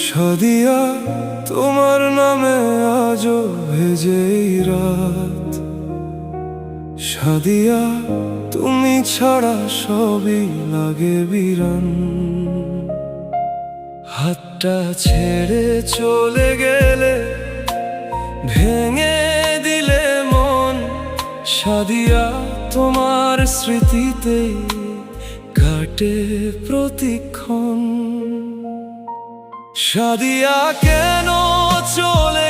সাদিয়া তোমার নামে আজও ভেজেই রাত। সাদিয়া তুমি ছাড়া সবই লাগে বিরান। হাতটা ছেড়ে চলে গেলে ভেঙে দিলে মন। সাদিয়া তোমার স্মৃতিতে কাটে প্রতিক্ষণ। সাদিয়া কেন চলে